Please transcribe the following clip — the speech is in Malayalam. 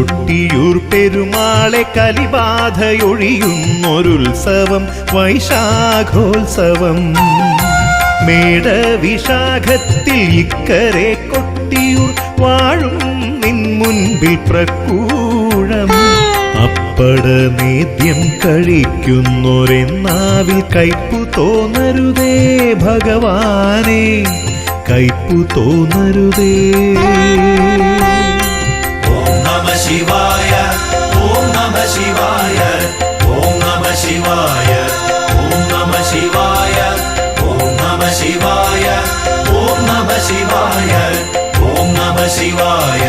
കൊട്ടിയൂർ പെരുമാളെ കലിബാധയൊഴിയുന്നൊരുത്സവം വൈശാഖോത്സവം. മേടവിശാഖത്തിൽ ഇക്കരെ കൊട്ടിയൂർ വാഴും നിൻ മുൻപിൽ പ്രക്കൂഴം. അപ്പട നേദ്യം കഴിക്കുന്നൊരെന്നാവിൽ കയ്പു തോന്നരുതേ ഭഗവാനെ, കയ്പു തോന്നരുതേ. ഓം നമഃ ശിവായ, ഓം നമഃ ശിവായ, ഓം നമഃ ശിവായ, ഓം നമഃ ശിവായ, ഓം നമഃ ശിവായ, ഓം നമഃ ശിവായ, ഓം നമഃ ശിവായ.